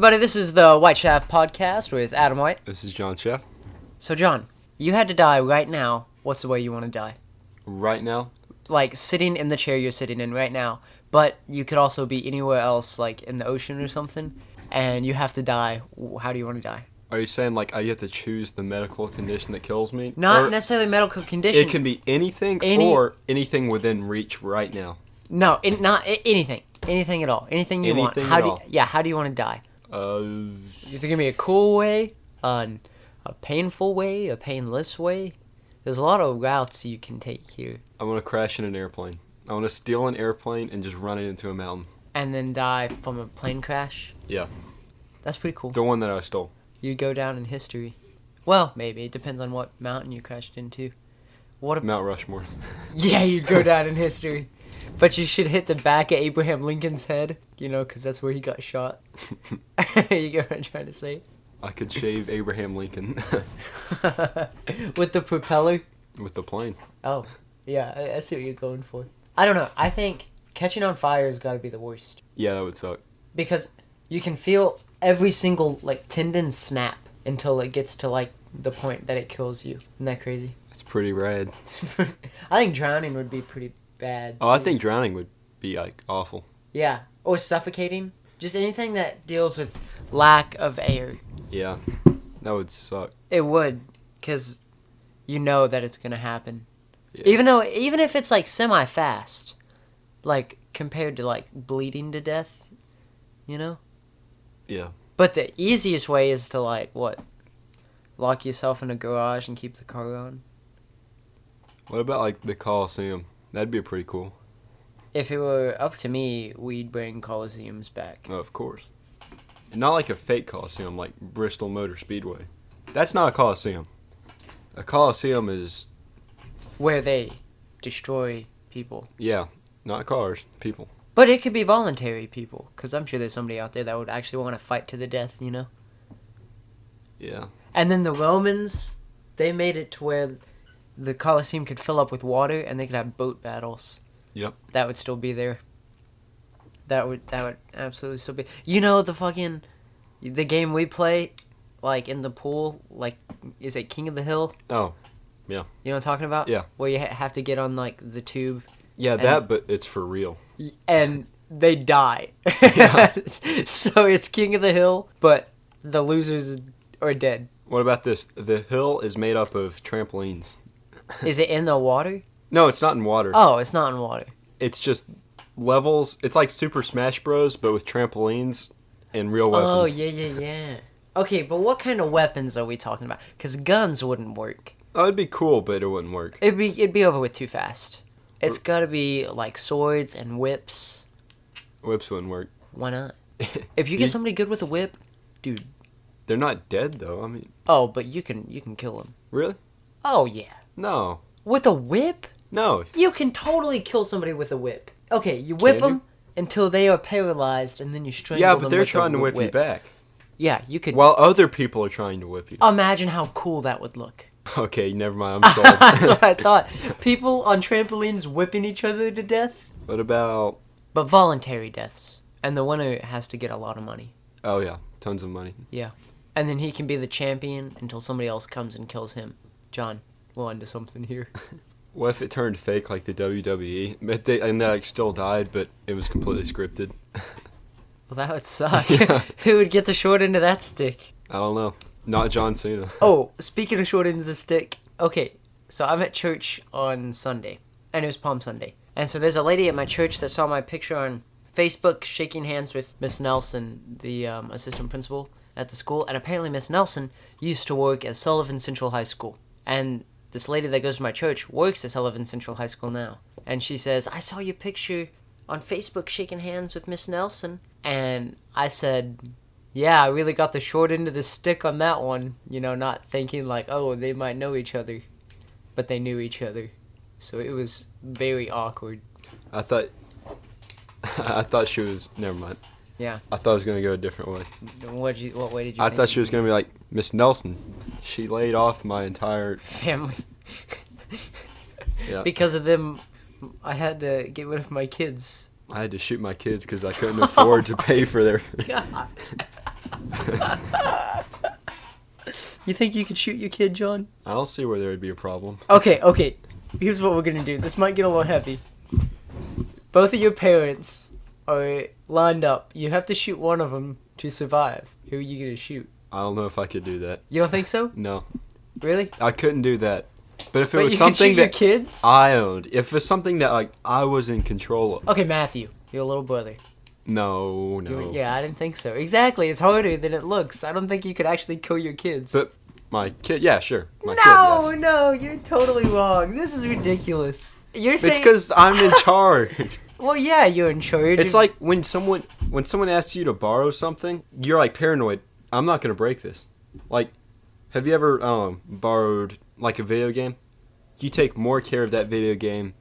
everybody. This is the WhiteSchaffPodcast with Adam White. This is John Sheff. So, John, you had to die right now. What's the way you want to die? Right now? Like, sitting in the chair you're sitting in right now. But you could also be anywhere else, like in the ocean or something. And you have to die. How do you want to die? Are you saying, like, I get to choose the medical condition that kills me? Not necessarily medical condition. It can be anything or anything within reach right now. No, not anything. Anything at all. Anything you want. How do you want to die? Is it gonna be a cool way, a painful way, a painless way? There's a lot of routes you can take here. I want to crash in an airplane. I want to steal an airplane and just run it into a mountain. And then die from a plane crash? Yeah. That's pretty cool. The one that I stole. You go down in history. Well, maybe. It depends on what mountain you crashed into. Mount Rushmore. Yeah, you'd go down in history. But you should hit the back of Abraham Lincoln's head, because that's where he got shot. You get what I'm trying to say? I could shave Abraham Lincoln. With the propeller? With the plane. Oh, yeah, I see what you're going for. I don't know. I think catching on fire has got to be the worst. Yeah, that would suck. Because you can feel every single, tendon snap until it gets to, the point that it kills you. Isn't that crazy? It's pretty rad. I think drowning would be pretty bad, too. Oh, I think drowning would be, awful. Yeah. Or suffocating. Just anything that deals with lack of air. Yeah. That would suck. It would, because you know that it's going to happen. Yeah. Even if it's, semi-fast, compared to, bleeding to death, Yeah. But the easiest way is to, lock yourself in a garage and keep the car on. What about, the Coliseum? That'd be pretty cool. If it were up to me, we'd bring Coliseums back. Oh, of course. And not like a fake Coliseum, like Bristol Motor Speedway. That's not a Coliseum. A Coliseum is... where they destroy people. Yeah, not cars, people. But it could be voluntary people, because I'm sure there's somebody out there that would actually want to fight to the death, Yeah. And then the Romans, they made it to where the Colosseum could fill up with water and they could have boat battles. Yep. That would still be there. That would absolutely still be. The game we play, in the pool, is it King of the Hill? Oh, yeah. You know what I'm talking about? Yeah. Where you have to get on, the tube. Yeah, but it's for real. And they die. Yeah. So it's King of the Hill, but the losers are dead. What about this? The hill is made up of trampolines. Is it in the water? No, it's not in water. Oh, it's not in water. It's just levels. It's like Super Smash Bros, but with trampolines and real weapons. Oh, yeah. Okay, but what kind of weapons are we talking about? Because guns wouldn't work. Oh, it'd be cool, but it wouldn't work. It'd be over with too fast. It's got to be swords and whips. Whips wouldn't work. Why not? If you get somebody good with a whip, dude. They're not dead though. I mean. Oh, but you can kill them. Really? Oh yeah. No. With a whip? No. You can totally kill somebody with a whip. Okay, you whip them until they are paralyzed, and then you strangle them. Yeah, but they're trying to whip you back. Yeah, you could. While other people are trying to whip you. Imagine how cool that would look. Okay, never mind. I'm sold. That's what I thought. People on trampolines whipping each other to death. What about? But voluntary deaths, and the winner has to get a lot of money. Oh yeah, tons of money. Yeah, and then he can be the champion until somebody else comes and kills him. John, we're onto something here. What if it turned fake like the WWE? And they still died, but it was completely scripted. Well, that would suck. Yeah. Who would get the short end of that stick? I don't know. Not John Cena. Oh, speaking of short ends of stick. Okay, so I'm at church on Sunday, and it was Palm Sunday. And so there's a lady at my church that saw my picture on Facebook shaking hands with Miss Nelson, the assistant principal at the school. And apparently Miss Nelson used to work at Sullivan Central High School. And this lady that goes to my church works at Sullivan Central High School now. And she says, I saw your picture on Facebook shaking hands with Miss Nelson. And I said, yeah, I really got the short end of the stick on that one. Not thinking oh, they might know each other. But they knew each other. So it was very awkward. I thought she was... Never mind. Yeah. I thought it was going to go a different way. What way did you I think thought she was going to be like, Miss Nelson, she laid off my entire... family. Yeah. Because of them, I had to get rid of my kids. I had to shoot my kids because I couldn't afford to pay for their... God. You think you could shoot your kid, John? I don't see where there would be a problem. Okay. Here's what we're gonna do. This might get a little heavy. Both of your parents are lined up. You have to shoot one of them to survive. Who are you gonna shoot? I don't know if I could do that. You don't think so? No. Really? I couldn't do that. But if it But was you something could shoot your that kids? I owned, if it's something that like I was in control of. Okay, Matthew, your little brother. No. Yeah, I didn't think so. Exactly, it's harder than it looks. I don't think you could actually kill your kids. But my kid, yeah, sure. My no, kid, yes. no, you're totally wrong. This is ridiculous. You're saying It's because I'm in charge. Well, yeah, you're in charge. It's like when someone asks you to borrow something, you're like paranoid. I'm not gonna break this. Like, have you ever borrowed like a video game? You take more care of that video game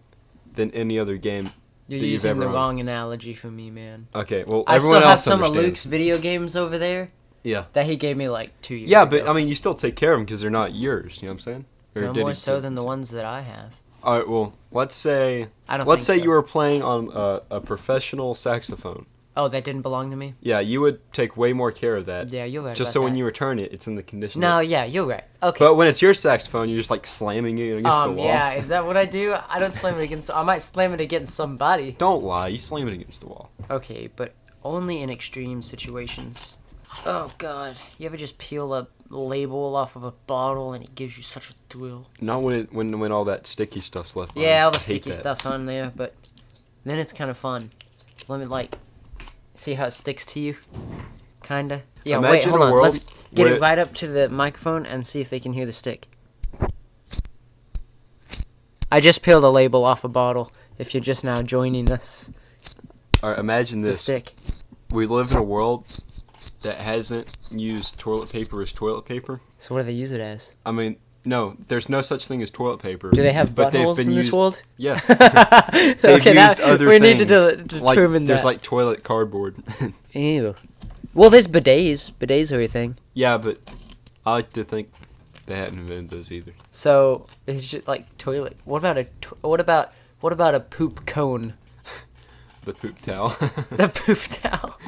than any other game. You're that you've using ever the owned. wrong analogy for me, man. Okay, well, I everyone still have else some of understands. Luke's video games over there Yeah. that he gave me like 2 years Yeah, ago. but I mean, you still take care of them because they're not yours. You know what I'm saying? Or no did more he so take- than the ones that I have. All right. Well, let's say I don't. let's say think so. you were playing on a professional saxophone. Oh, that didn't belong to me. Yeah, you would take way more care of that. Yeah, you're right. Just about so when that. you return it, it's in the condition. No, yeah, you're right. Okay. But when it's your saxophone, you're just like slamming it against the wall. Yeah, is that what I do? I don't slam it against. I might slam it against somebody. Don't lie. You slam it against the wall. Okay, but only in extreme situations. Oh God, you ever just peel a label off of a bottle and it gives you such a thrill? Not when all that sticky stuff's left. on it. Yeah, all the I hate sticky that. stuff's on there, but then it's kind of fun. Let me like see how it sticks to you, kinda. Yeah, wait, Imagine hold a on. world Let's get where- it right up to the microphone and see if they can hear the stick. I just peeled a label off a bottle. If you're just now joining us, All right, imagine it's the this. stick. We live in a world that hasn't used toilet paper as toilet paper. So what do they use it as? I mean, no, there's no such thing as toilet paper. Do they have but they've buttholes been in this used- world? Yes. Okay, They've used now other we things. need to determine There's that. like toilet cardboard. Ew. Well, there's bidets. Bidets are a thing. Yeah, but I like to think they hadn't invented those either. So it's just like toilet. What about a poop cone? The poop towel. The poop towel.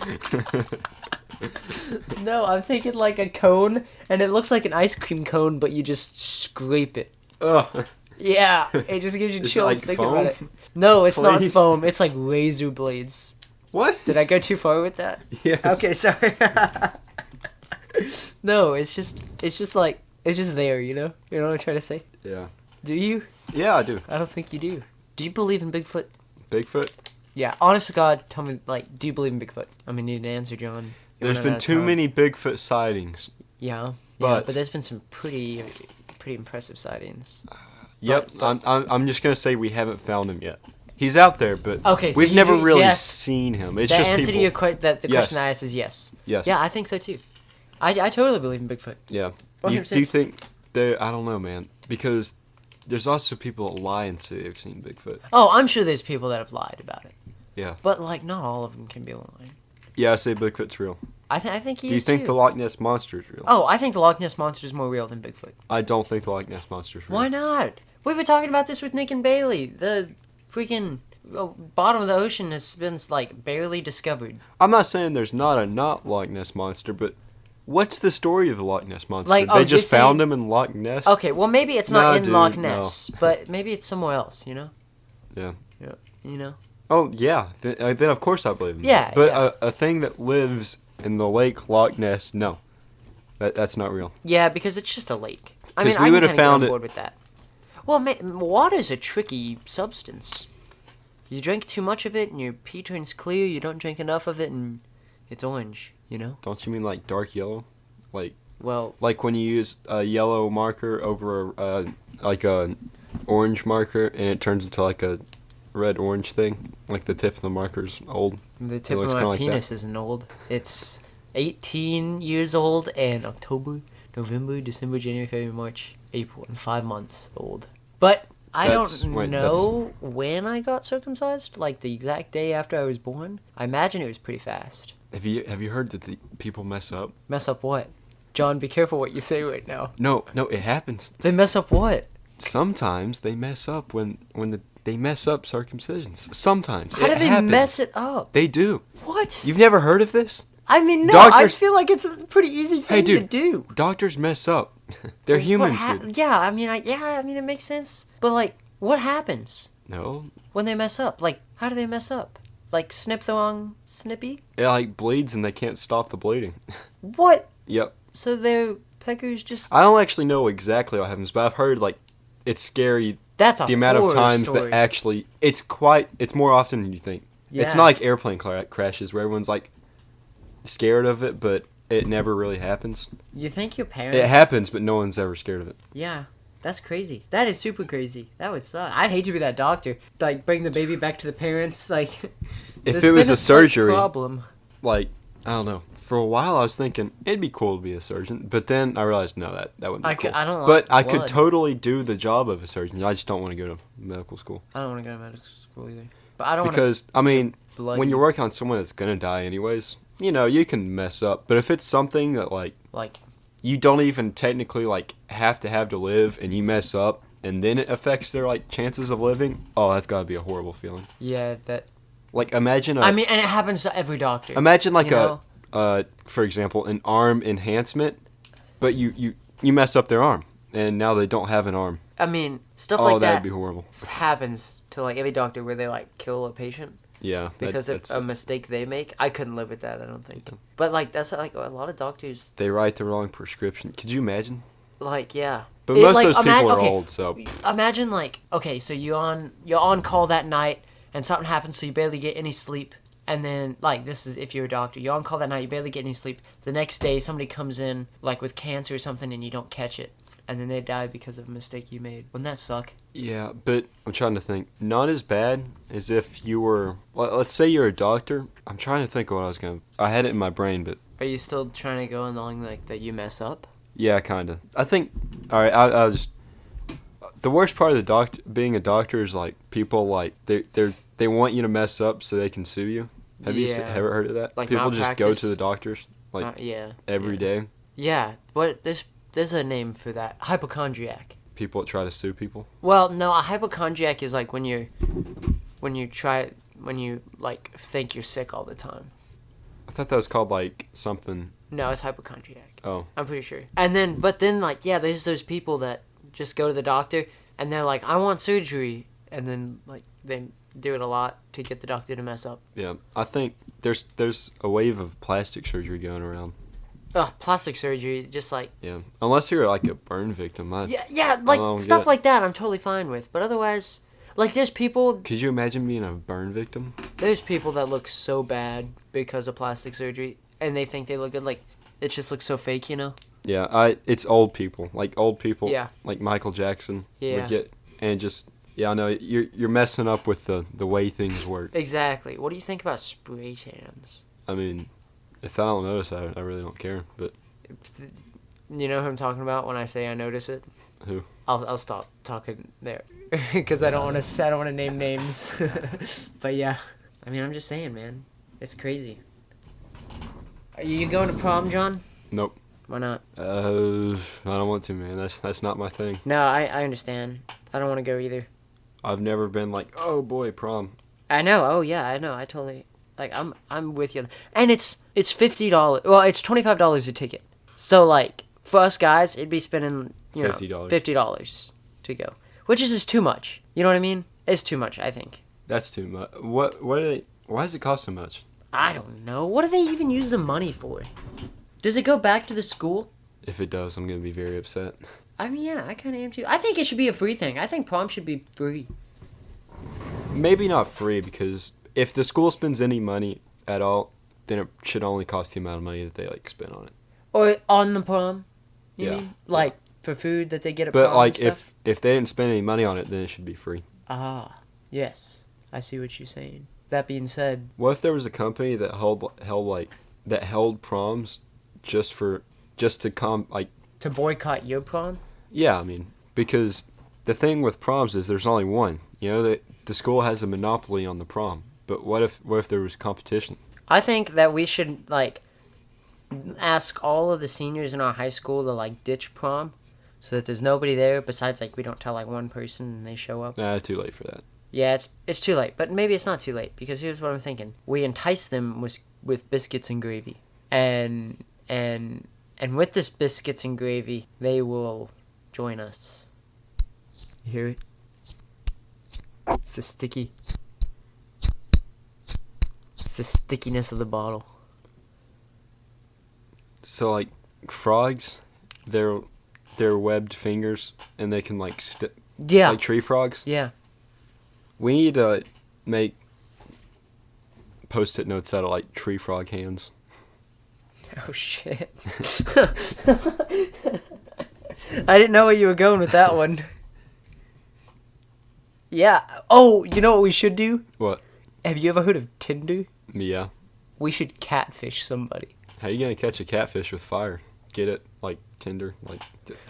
No, I'm thinking like a cone, and it looks like an ice cream cone, but you just scrape it. Ugh. Yeah, it just gives you Is it chills like thinking foam? about it. No, it's not Please. foam. It's like razor blades. What? Did I go too far with that? Yes. Okay, sorry. No, it's just there, you know? You know what I'm trying to say? Yeah. Do you? Yeah, I do. I don't think you do. Do you believe in Bigfoot? Bigfoot? Yeah, honest to God, tell me, like, do you believe in Bigfoot? I mean, need an answer, John. You're There's running been out of too time. many Bigfoot sightings. Yeah, But- but there's been some pretty impressive sightings. Yep. But- I'm just gonna say we haven't found him yet. He's out there, but Okay, so we've you never do- really yes. seen him. It's The just answer people. to your the Yes. question I asked is yes. Yes. Yeah, I think so too. I totally believe in Bigfoot. Yeah. Do 100%. you think there? I don't know, man. Because there's also people that lie and say they've seen Bigfoot. Oh, I'm sure there's people that have lied about it. Yeah. But like, not all of them can be lying. Yeah, I say Bigfoot's real. I think he Do you is think too. the Loch Ness Monster is real? Oh, I think the Loch Ness Monster is more real than Bigfoot. I don't think the Loch Ness Monster is real. Why not? We've been talking about this with Nick and Bailey. The freaking bottom of the ocean has been like barely discovered. I'm not saying there's not a Loch Ness Monster, but what's the story of the Loch Ness Monster? Like, they oh, just you're found saying- him in Loch Ness? Okay, well maybe it's not No, in dude, Loch no. Ness, but maybe it's somewhere else. You know? Yeah. Yeah. You know? Oh, yeah. Then of course I believe him. Yeah, But yeah. A thing that lives in the lake Loch Ness, no. That's not real. Yeah, because it's just a lake. I 'Cause mean, we I would've can kinda get found on it- board with that. Well, water's a tricky substance. You drink too much of it, and your pee turns clear. You don't drink enough of it, and it's orange. You know? Don't you mean like dark yellow? Well, Like when you use a yellow marker over like a orange marker and it turns into like a red-orange thing? Like the tip of the marker's old? the tip of looks my kinda like that. penis isn't old. It's 18 years old, and October, November, December, January, February, March, April, and 5 months old. But I don't know when I got circumcised, like the exact day after I was born. I imagine it was pretty fast. Have you heard that the people mess up? Mess up what? John, be careful what you say right now. No, it happens. They mess up what? Sometimes they mess up when they mess up circumcisions. Sometimes. How it do they happens. mess it up? They do. What? You've never heard of this? I mean, no, Doctors- I feel like it's a pretty easy thing to do. Doctors mess up. They're humans, dude. Yeah, I mean, it makes sense. But, like, what happens No. when they mess up? Like, how do they mess up? Like, snip the wrong snippy? It, like, bleeds and they can't stop the bleeding. What? Yep. So their peckers just... I don't actually know exactly what happens, but I've heard, like, it's scary. That's a the amount of horror times story. that actually... It's more often than you think. Yeah. It's not like airplane crashes where everyone's, like, scared of it, but it never really happens. You think your parents... It happens, but no one's ever scared of it. Yeah. That's crazy. That is super crazy. That would suck. I'd hate to be that doctor. Like, bring the baby back to the parents. Like, If it was a surgery, problem. like, I don't know. For a while, I was thinking it'd be cool to be a surgeon, but then I realized no, that wouldn't be cool. I don't but like I could blood. totally do the job of a surgeon. I just don't want to go to medical school I don't want to go to medical school either. But I don't want because I mean, bloody. when you're working on someone that's gonna die anyways, you know, you can mess up. But if it's something that like you don't even technically like have to live, and you mess up, and then it affects their like chances of living, oh, that's gotta be a horrible feeling. Yeah, that... Like imagine I mean, and it happens to every doctor. Imagine like you know? For example, an arm enhancement, but you mess up their arm, and now they don't have an arm. I mean, stuff Oh, like that that'd be horrible. happens to like every doctor where they like kill a patient Yeah. because of a mistake they make. I couldn't live with that, I don't think. But like that's like a lot of doctors. They write the wrong prescription. Could you imagine? Like, yeah. But most like, of those people are okay, old, so imagine like, okay, so you're on call that night and something happens, so you barely get any sleep. And then, like, this is if you're a doctor. You're on call that night, you barely get any sleep. The next day, somebody comes in, like, with cancer or something, and you don't catch it. And then they die because of a mistake you made. Wouldn't that suck? yeah. But I'm trying to think. Not as bad as if you were. Let's say you're a doctor. I'm trying to think of what I was gonna. I had it in my brain, but Are you still trying to go along, like, that you mess up? yeah, kind of. I think. All right. I was. The worst part of the being a doctor is like people like they want you to mess up so they can sue you. Have you ever heard of that? Like people just go malpractice? to the doctors like Yeah. every day. Yeah, but there's a name for that. Hypochondriac. People that try to sue people. Well, no, a hypochondriac is like when you like think you're sick all the time. I thought that was called like something. No, it's hypochondriac. Oh. I'm pretty sure. But then like, yeah, there's those people that just go to the doctor and they're like, I want surgery, and then like they do it a lot to get the doctor to mess up. Yeah, I think there's a wave of plastic surgery going around. Ugh, plastic surgery, just like... Yeah, unless you're like a burn victim. Yeah, like stuff like that I'm totally fine with. But otherwise, like there's people... Could you imagine being a burn victim? There's people that look so bad because of plastic surgery, and they think they look good. Like, it just looks so fake, you know? Yeah, it's old people. Like old people. Yeah. Like Michael Jackson. Yeah. Would get and just... Yeah, I know you're messing up with the way things work. Exactly. What do you think about spray tans? I mean, if I don't notice, I really don't care. But You know who I'm talking about when I say I notice it? who? I'll stop talking there because I don't want to name names. But yeah, I mean I'm just saying, man, it's crazy. Are you going to prom, John? Nope. Why not? I don't want to, man. That's not my thing. No, I understand. I don't want to go either. I've never been like, oh boy, prom. I know. Oh yeah, I know. I totally like. I'm with you. And it's $50. Well, it's $25 a ticket. So like for us guys, it'd be spending $50 to go, which is just too much. You know what I mean? It's too much. I think. That's too much. What are they? Why does it cost so much? I don't know. What do they even use the money for? Does it go back to the school? If it does, I'm gonna be very upset. I mean, yeah, I kind of am too. I think it should be a free thing. I think prom should be free. Maybe not free, because if the school spends any money at all, then it should only cost the amount of money that they like spend on it. Or on the prom. You Yeah. mean? Like for food that they get at But prom like and stuff? if they didn't spend any money on it, then it should be free. Ah, yes. I see what you're saying. That being said, What if there was a company that held proms just to boycott your prom? Yeah, I mean, because the thing with proms is there's only one. You know, the school has a monopoly on the prom. But what if there was competition? I think that we should like ask all of the seniors in our high school to like ditch prom, so that there's nobody there besides like we don't tell like one person and they show up. Nah, too late for that. Yeah, it's too late, but maybe it's not too late because here's what I'm thinking: we entice them with biscuits and gravy. and with this biscuits and gravy, they will join us. You hear it? It's the sticky. It's the stickiness of the bottle. So like frogs, they're webbed fingers and they can like Yeah. like tree frogs. Yeah. We need to make post-it notes out of like tree frog hands. Oh shit. I didn't know where you were going with that one. Yeah. Oh, you know what we should do? What? Have you ever heard of Tinder? Yeah. We should catfish somebody. How you gonna catch a catfish with fire? Get it? Like Tinder? Like.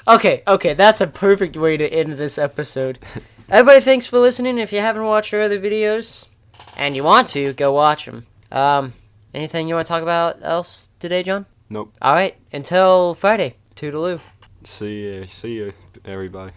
Okay, that's a perfect way to end this episode. Everybody, thanks for listening. If you haven't watched our other videos, and you want to, go watch them. Anything you want to talk about else today, John? Nope. All right, until Friday. Toodaloo. See you, everybody.